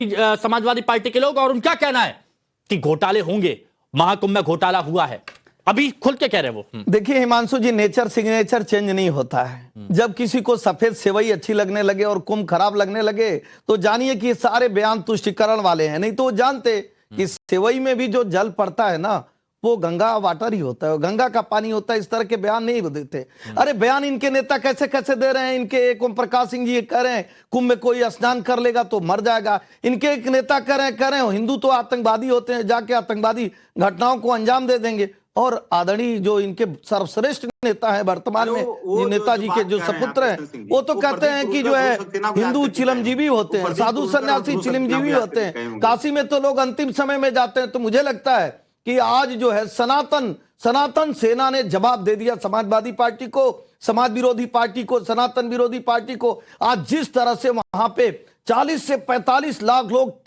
Samajwadi party के लोग, और उनका कहना है कि घोटाले होंगे, महाकुंभ में घोटाला हुआ है। अभी खुल के कह रहे वो। देखिए हिमांशु जी, नेचर सिग्नेचर चेंज नहीं होता है। जब किसी को सफेद सेवई अच्छी लगने लगे और कुंभ खराब लगने लगे तो जानिए कि सारे बयान तुष्टिकरण वाले हैं। नहीं तो वो जानते कि सेवई में भी जो जल पड़ता है ना, वो गंगा वाटर ही होता है, गंगा का पानी होता है। इस तरह के बयान नहीं देते। अरे बयान इनके नेता कैसे कैसे दे रहे हैं। इनके एक ओम प्रकाश सिंह जी कह रहे हैं कुंभ में कोई स्नान कर लेगा तो मर जाएगा। इनके एक नेता कह रहे हैं हिंदू तो आतंकवादी होते हैं, जाके आतंकवादी घटनाओं को अंजाम दे देंगे। और आदरणीय जो इनके सर्वश्रेष्ठ नेता है वर्तमान में, नेताजी के जो सपुत्र हैं, वो तो कहते हैं कि जो है हिंदू चिलमजीवी होते हैं, साधु सन्यासी चिलमजीवी होते हैं। काशी में तो लोग अंतिम समय में जाते हैं। तो मुझे लगता है कि आज जो है सनातन सेना ने जवाब दे दिया समाजवादी पार्टी को, समाज विरोधी पार्टी को, सनातन विरोधी पार्टी को। आज जिस तरह से वहां पे 40 से 45 लाख लोग,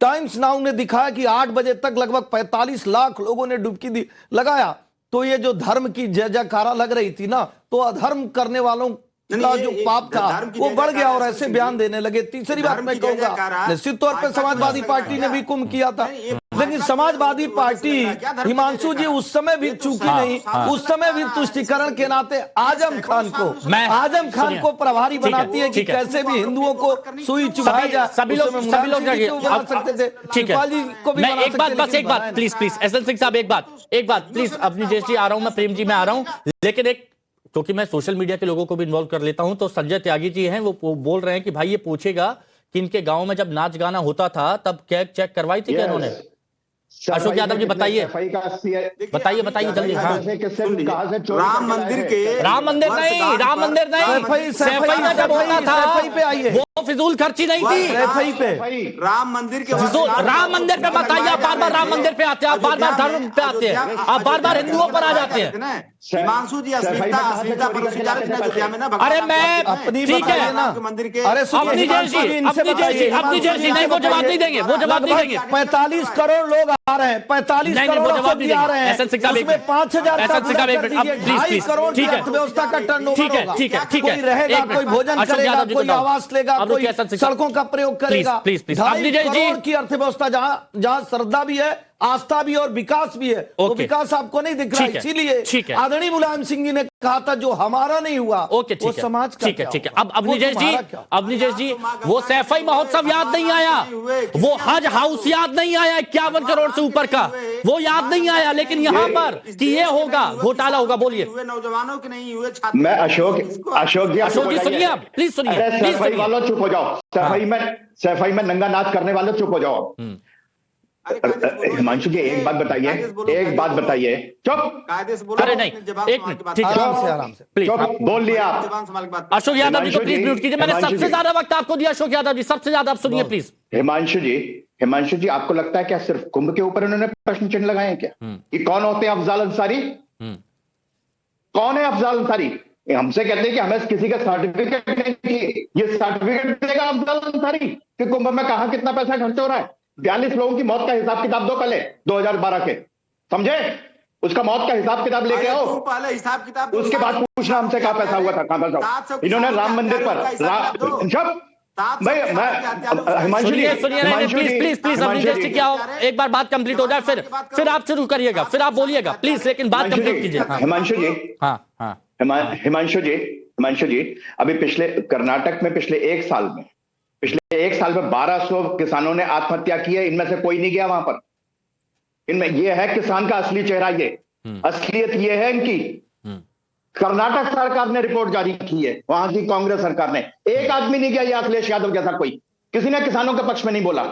टाइम्स नाउ ने दिखाया कि 8 बजे तक लगभग 45 लाख लोगों ने डुबकी लगाया। तो ये जो धर्म की जय जयकारा लग रही थी ना, तो अधर्म करने वालों का जो पाप था वो बढ़ गया और ऐसे बयान देने लगे। तीसरी बात मैं कहूंगा, निश्चित तौर पर समाजवादी पार्टी ने भी कुंभ किया था, लेकिन समाजवादी पार्टी हिमांशु जी उस समय भी चूकी नहीं। उस समय भी तुष्टिकरण के नाते आजम खान को प्रभारी बनाती है कि कैसे भी हिंदुओं को सुई चुभाया जाए। सभी लोग बना सकते थे, ठीक है। मैं एक बात प्लीज एसएल सिंह साहब, एक बात प्लीज, अपनी जय जी आ रहा हूं, मैं प्रेम जी में आ रहा हूं, लेकिन एक, क्योंकि मैं सोशल मीडिया के लोगों को भी इन्वॉल्व कर लेता हूं, तो संजय त्यागी जी हैं, वो बोल रहे हैं कि भाई ये पूछेगा कि इनके गांव में जब नाच गाना होता था तब कैग चेक करवाई थी क्या इन्होंने? अशोक यादव जी बताइए जल्दी। हाँ, राम मंदिर नहीं, सैफई में जब होता था वो फिजूल खर्ची नहीं थी। सैफई पे राम मंदिर के राम मंदिर पे बताइए। आप बार बार राम मंदिर पे आते हैं, आप बार बार धर्म पे आते हैं, आप बार बार हिंदुओं पर आ जाते हैं। हिमांशु जी अश्लीलता अरे मैं ठीक है ना, मंदिर के अपनी जैसी नहीं, वो जवाब नहीं देंगे, 45 करोड़ लोग आ रहे हैं, 45 करोड़ सब्जी आ रहे हैं, उसमें 5,000 करोड़ की अर्थव्यवस्था का टर्नओवर होगा। कोई रहेगा, कोई भोजन करेगा, कोई आवास लेगा, कोई सड़कों का प्रयोग करेगा। 2.5 करोड़ की अर्थव्यवस्था जहां श्रद्धा भी है, आस्था भी और विकास भी है, वो विकास आपको नहीं दिख रहा। इसीलिए आदरणीय मुलायम सिंह जी ने कहा था जो हमारा नहीं हुआ वो समाज का। ठीक है। अब अवनीश जी, वो सैफई महोत्सव याद नहीं आया, वो हज हाउस याद नहीं आया 51 करोड़ से ऊपर का, वो याद नहीं आया, लेकिन यहाँ पर कि ये होगा, घोटाला होगा। बोलिए। नौजवानों के नहीं हुए, छात्र। मैं अशोक जी सुनिए, आप प्लीज सुनिए। सैफई वालों चुप हो जाओ, सैफई में नंगा नाच करने वालों चुप हो जाओ। हिमांशु जी एक बात बताइए। चुप। अरे नहीं, एक मिनट, ठीक है, आराम से प्लीज बोल लिया आप। अशोक यादव जी को प्लीज म्यूट कीजिए। मैंने सबसे ज्यादा वक्त आपको दिया अशोक यादव जी, सबसे ज्यादा। आप सुनिए प्लीज। हिमांशु जी आपको लगता है क्या सिर्फ कुंभ के ऊपर उन्होंने प्रश्न चिन्ह लगाए हैं क्या, कि कौन होते हैं अफजाल अंसारी? कौन है अफजाल अंसारी? हमसे कहते हैं कि हमें किसी का सर्टिफिकेट नहीं चाहिए, ये सर्टिफिकेट देगा अफजाल अंसारी कि कुंभ में कहां कितना पैसा खर्च हो रहा है। 42 लोगों की मौत का हिसाब किताब दो पहले, 2012 के, समझे? उसका मौत का हिसाब किताब लेके आओ, पहले हिसाब किताब, उसके बाद पूछना हमसे कहां पैसा हुआ था, कहां पैसा। इन्होंने राम मंदिर पर प्लीज अपनी दृष्टि क्या हो, एक बार बात कंप्लीट हो जाए, फिर आप शुरू करिएगा, फिर आप बोलिएगा प्लीज, लेकिन बात कंप्लीट कीजिए। हिमांशु जी अभी पिछले कर्नाटक में पिछले एक साल में 1200 किसानों ने आत्महत्या की है। इनमें से कोई नहीं गया वहां पर। इनमें यह है किसान का असली चेहरा, ये असलियत ये है इनकी। कर्नाटक सरकार ने रिपोर्ट जारी की है, वहां की कांग्रेस सरकार ने। एक आदमी नहीं गया, ये अखिलेश यादव जैसा कोई, किसी ने किसानों के पक्ष में नहीं बोला,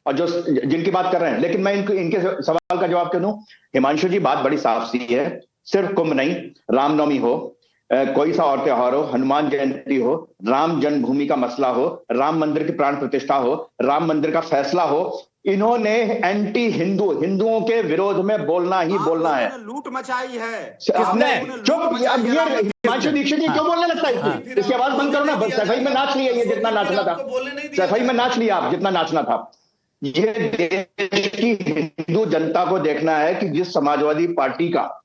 और जो जिनकी बात कर रहे हैं। लेकिन मैं इनके सवाल का जवाब क्यों दूं? हिमांशु जी बात बड़ी साफ सी है, सिर्फ कुंभ नहीं, रामनवमी हो, कोई सा और त्योहार हो, हनुमान जयंती हो, राम जन्मभूमि का मसला हो, राम मंदिर की प्राण प्रतिष्ठा हो, राम मंदिर का फैसला हो, इन्होंने एंटी हिंदुओं के विरोध में बोलना ही बोलना है। लूट मचाई है। चुप। हिमांशु दीक्षित जी क्यों बोलने लगता है? इसकी आवाज बंद करो ना। सफाई में नाच लिया ये जितना नाचना था, सफाई में नाच लिया आप जितना नाचना था। ये देश की हिंदू जनता को देखना है कि जिस समाजवादी पार्टी का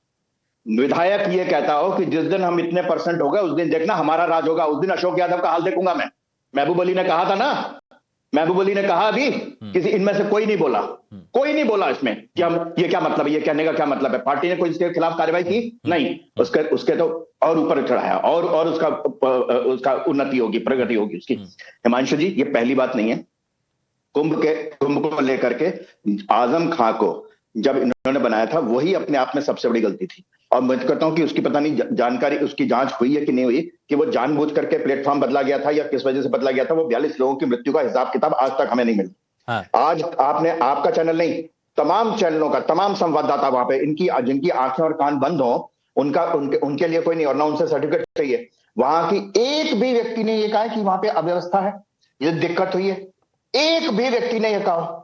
विधायक ये कहता हो कि जिस दिन हम इतने % हो गए उस दिन देखना हमारा राज होगा, उस दिन अशोक यादव का हाल देखूंगा मैं। महबूब अली ने कहा था ना महबूब अली ने कहा अभी, किसी इनमें से कोई नहीं बोला, कोई नहीं बोला इसमें कि हम ये क्या मतलब है, ये कहने का क्या मतलब है, पार्टी ने कोई इसके खिलाफ कार्रवाई की नहीं, उसके तो और ऊपर चढ़ाया और उसका उन्नति होगी, प्रगति होगी उसकी। हिमांशु जी, ये पहली बात नहीं है। कुंभ को लेकर के आजम खां को जब इन्होंने बनाया था, वही अपने आप में सबसे बड़ी गलती थी। और मैं कहता हूं कि उसकी पता नहीं जानकारी, उसकी जांच हुई है कि नहीं हुई, कि वो जानबूझ करके प्लेटफॉर्म बदला गया था या किस वजह से बदला गया था। वो 42 लोगों की मृत्यु का हिसाब किताब आज तक हमें नहीं मिला। आज आपने, आपका चैनल नहीं, तमाम चैनलों का, तमाम संवाददाता वहां पे, जिनकी आंखें और कान बंद हो, उनके लिए कोई नहीं, और ना उनसे सर्टिफिकेट चाहिए। वहां की एक भी व्यक्ति ने यह कहा है कि वहां पे अव्यवस्था है, ये दिक्कत हुई है, एक भी व्यक्ति ने यह कहा।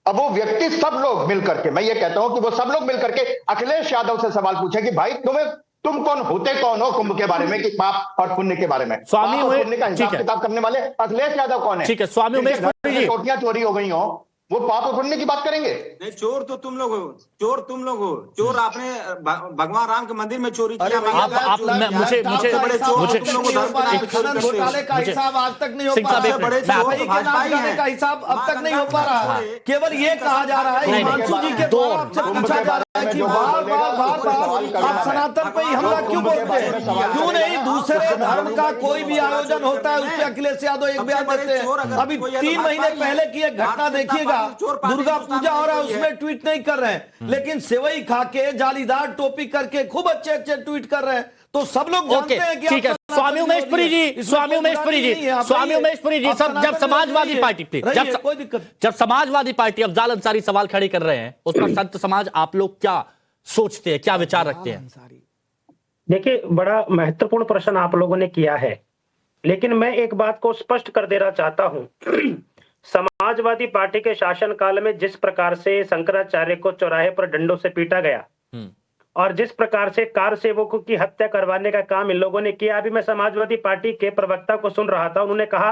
अब वो व्यक्ति सब लोग मिलकर के, मैं ये कहता हूं कि वो सब लोग मिलकर के अखिलेश यादव से सवाल पूछे कि भाई तुम कौन हो कुंभ के बारे में, कि पाप और पुण्य के बारे में, स्वामी पाप और पुण्य का हिसाब किताब करने वाले अखिलेश यादव कौन है? ठीक है, स्वामी उमेश पुरी जी, कोटियां चोरी हो गई हो, वो पाप और पुण्य की बात करेंगे? नहीं, चोर तो तुम लोग हो, चोर तुम लोग हो। चोर आपने भगवान राम के मंदिर में चोरी किया। घोटाले का हिसाब आज तक नहीं हो पा रहा, का हिसाब अब तक नहीं हो पा रहा। केवल ये कहा जा रहा है, हिमांशु जी के द्वारा आपसे पूछा जा रहा है कि बार आप सनातन पे ही हमला क्यों बोलते हैं? क्यों नहीं दूसरे धर्म का कोई भी आयोजन होता है, उस पर अखिलेश यादव एक बयान देते हैं। अभी 3 महीने पहले की एक घटना देखिएगा, दुर्गा पूजा हो रहा है, उसमें ट्वीट नहीं कर रहे हैं, लेकिन सेवई खा के जालीदार टोपी करके खूब अच्छे ट्वीट कर रहे हैं। तो सब लोग जानते हैं कि ठीक है। स्वामी उमेश पुरी जी, स्वामी उमेश पुरी जी, सब जब समाजवादी पार्टी, जब समाजवादी पार्टी अफजाल अंसारी सवाल खड़े कर रहे हैं, उस पर संत समाज आप लोग क्या सोचते हैं, क्या विचार रखते हैं? देखिए, बड़ा महत्वपूर्ण प्रश्न आप लोगों ने किया है, लेकिन मैं एक बात को स्पष्ट कर देना चाहता हूं। समाजवादी पार्टी के शासनकाल में जिस प्रकार से शंकराचार्य को चौराहे पर डंडों से पीटा गया और जिस प्रकार से कार सेवकों की हत्या करवाने का काम इन लोगों ने किया, अभी मैं समाजवादी पार्टी के प्रवक्ता को सुन रहा था, उन्होंने कहा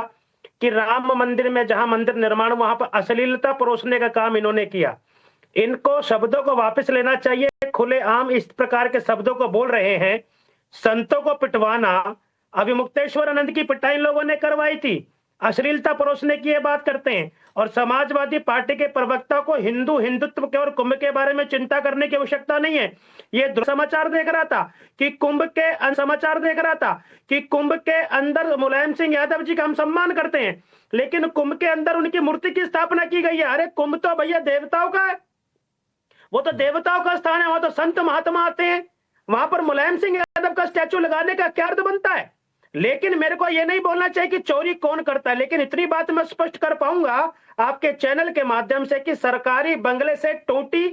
कि राम मंदिर में जहां मंदिर निर्माण, वहां पर अश्लीलता परोसने का काम इन्होंने किया। इनको शब्दों को वापस लेना चाहिए। खुलेआम इस प्रकार के शब्दों को बोल रहे हैं। संतों को पिटवाना, अभी मुक्तेश्वर आनंद की पिटाई लोगों ने करवाई थी, अश्लीलता परोसने की ये बात करते हैं। और समाजवादी पार्टी के प्रवक्ता को हिंदुत्व के और कुंभ के बारे में चिंता करने की आवश्यकता नहीं है। ये समाचार देख रहा था कि कुंभ के अंदर मुलायम सिंह यादव जी का हम सम्मान करते हैं, लेकिन कुंभ के अंदर उनकी मूर्ति की स्थापना की गई है। अरे कुंभ तो भैया देवताओं का है, वो तो देवताओं का स्थान है, वहां तो संत महात्मा आते हैं, वहां पर मुलायम सिंह यादव का स्टैचू लगाने का क्या अर्थ बनता है? लेकिन मेरे को ये नहीं बोलना चाहिए कि चोरी कौन करता है, लेकिन इतनी बात मैं स्पष्ट कर पाऊंगा आपके चैनल के माध्यम से कि सरकारी बंगले से टोटी,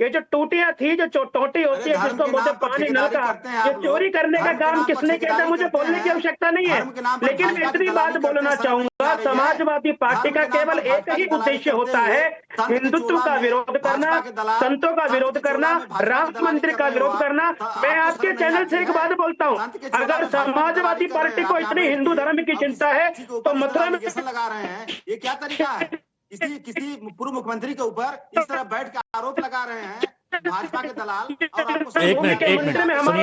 ये जो टूटियां थी, जो टोटी होती है जिसको बोलते पानी नल का, ये चोरी करने का काम किसने किया था मुझे बोलने की आवश्यकता नहीं है। लेकिन मैं इतनी बात बोलना चाहूंगा, समाजवादी पार्टी का केवल एक ही उद्देश्य होता है, हिंदुत्व का विरोध करना, संतों का विरोध करना, राम मंदिर का विरोध करना। मैं आपके चैनल से एक बात बोलता हूँ, अगर समाजवादी पार्टी को इतनी हिंदू धर्म की चिंता है तो मथुरा में लगा रहे हैं, ये क्या तरीका है? किसी पूर्व मुख्यमंत्री के ऊपर इस तरह बैठ के आरोप लगा रहे हैं भाजपा के दलाल। और आपको एक मिनट सुनिए।